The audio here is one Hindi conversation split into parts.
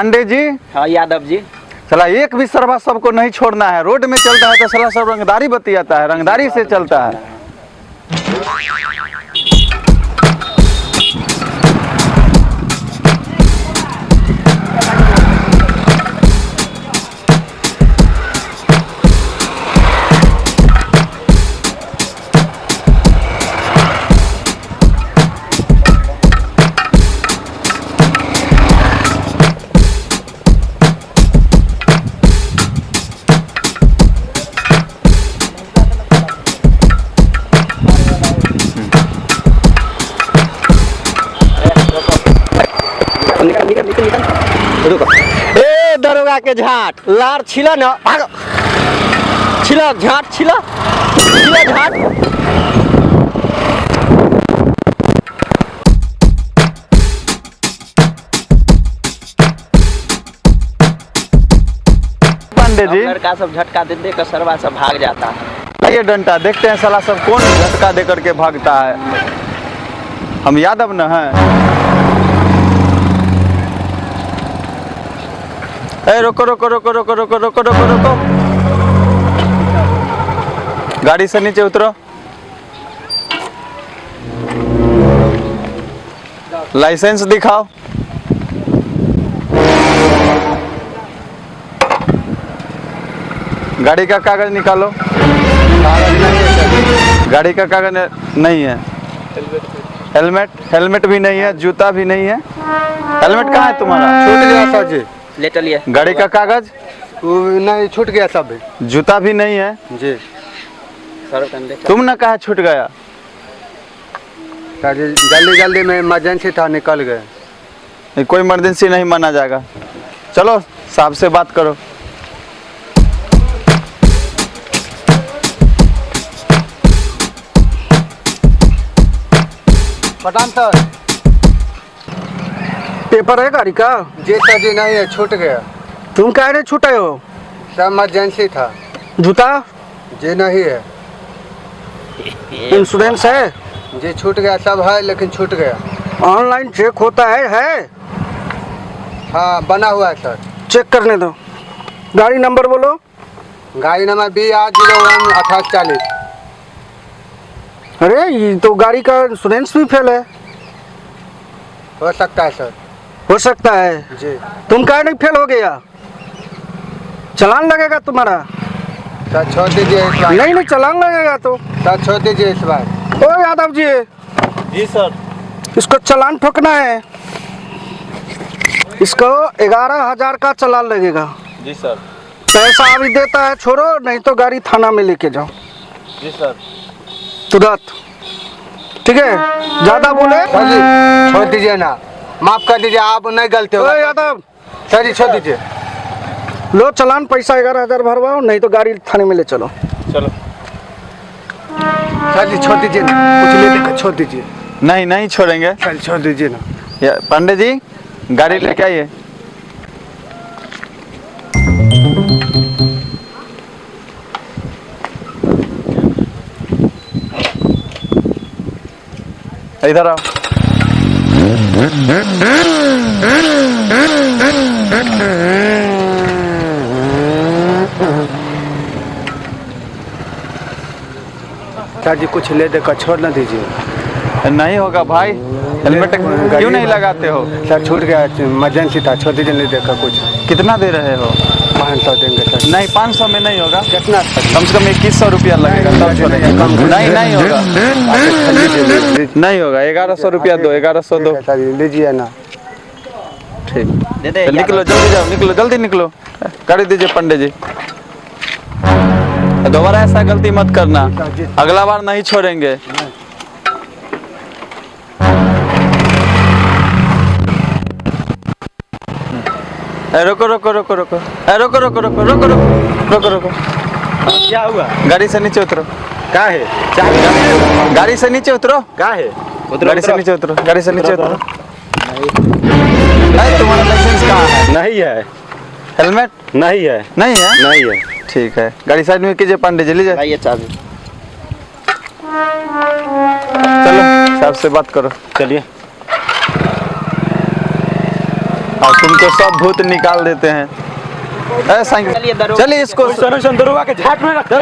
पांडे जी। हाँ यादव जी। चला एक भी सरवा सबको नहीं छोड़ना है। रोड में चलता है तो साला सब रंगदारी बतियाता है, रंगदारी से चलता है। ए दरोगा के झाट लार छिला न भाग छिला झाट छिला छिला झाट। पांडे जी लड़का सब झटका दे दे कर सरवा सब भाग जाता है। ये डंडा देखते हैं साला सब कौन झटका दे करके भागता है। हम यादव न हैं। ए रोको रोको रोको रोको रोको रोको रोको रोको, गाड़ी से नीचे उतरो। लाइसेंस दिखाओ। गाड़ी का कागज निकालो। गाड़ी का कागज नहीं है। हेलमेट हेलमेट भी नहीं है, जूता भी नहीं है। हेलमेट कहाँ है तुम्हारा? छूट गया सर जी। ले चलिए। गाड़ी का कागज नहीं छूट गया सब। जूता भी नहीं है जी। तुम न कहा छूट गया? जल्दी जल्दी में इमरजेंसी था, निकल गए। कोई इमरजेंसी नहीं माना जाएगा। चलो साहब से बात करो। पठान सर पेपर है गाड़ी का? जी सर जी नहीं है, छूट गया। तुम कह रहे छूटे हो? सर इमरजेंसी था। जूता? जी नहीं है। इंश्योरेंस है? जी छूट गया, सब है लेकिन छूट गया। ऑनलाइन चेक होता है? हाँ बना हुआ है सर। चेक करने दो। गाड़ी नंबर बोलो। गाड़ी नंबर BR01 2840। अरे ये तो गाड़ी का इंश्योरेंस भी फेल है। हो सकता है सर। हो सकता है जी। तुम कह नहीं फेल हो गया? चालान लगेगा तुम्हारा। सर छोड़ दीजिए इस बार। नहीं चालान लगेगा तो। सर छोड़ दीजिए इस बार। ओ यादव जी। जी सर। इसको चालान ठोकना है। इसको 11,000 का चालान लगेगा। जी सर। पैसा अभी देता है, छोड़ो नहीं तो गाड़ी थाना में लेके जाओ जी सर। तुरंत। ठीक है, ज्यादा बोले सर जी छोड़ दीजिए ना, माफ कर दीजिए, आप नहीं गलती हो। यादव सर जी छोड़ दीजिए। लो चालान, पैसा 11,000 भरवाओ, नहीं तो गाड़ी थाने में ले चलो। चलो सर जी छोड़ दीजिए ना, कुछ ले देकर छोड़ दीजिए। नहीं नहीं छोड़ेंगे। सर जी छोड़ दीजिए ना। पांडे जी गाड़ी लेके आइए। इधर आओ। सर जी कुछ ले देकर छोड़ ना दीजिए। नहीं होगा भाई, हेलमेट क्यों नहीं लगाते हो? सर छूट गया, इमरजेंसी था, छोड़ दीजिए, नहीं देखा कुछ। कितना दे रहे हो? 500 देंगे सर। नहीं 500 में नहीं होगा। कितना? कम से कम 2100 रुपया लगेगा तब छोड़ेंगे। नहीं नहीं होगा, नहीं होगा। 1100 रुपया दो, 1100 दो। सर लीजिए ना। ठीक तो निकलो, जल्दी जाओ, निकलो जल्दी निकलो। गाड़ी दीजिए पांडे जी। दोबारा ऐसा गलती मत करना, अगला बार नहीं छोड़ेंगे। रोको रोको रोको रोको, रोको रोको रोको रोको रोको रोको। क्या हुआ? गाड़ी से नीचे उतरो। क्या है? गाड़ी से नीचे उतरो। क्या है? गाड़ी से नीचे उतरो, गाड़ी से नीचे उतरो। नहीं तुम्हारा लाइसेंस कहाँ है? नहीं है। हेलमेट नहीं है। नहीं है? नहीं है। ठीक है, गाड़ी साइड में कीजिए पांडे जी, लीजिए। लाइए चाबी। चलो साहब से बात करो। चलिए। और तुमको सब भूत निकाल देते हैं। चलिए इसको चलो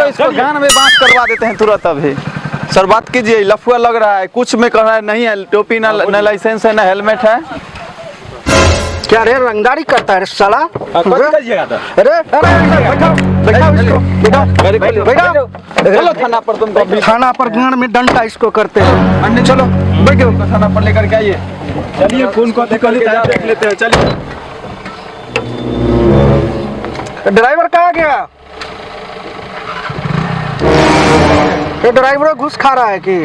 इसको गान में बांस करवा देते हैं तुरंत अभी। सर बात कीजिए, लफुआ लग रहा है, कुछ में कह रहा है नहीं है, टोपी ना लाइसेंस है ना हेलमेट है। क्या रे रंगदारी करता है रे साला? अरे बैठाओ चलो थाना पर, तुमको अभी थाना पर गांड में डंडा इसको करते हैं। चलो बैठो, थाना पर लेकर के आइए। चलिए फोन को देख लेते हैं। चलिए ड्राइवर कहाँ गया? ये ड्राइवर घुस खा रहा है कि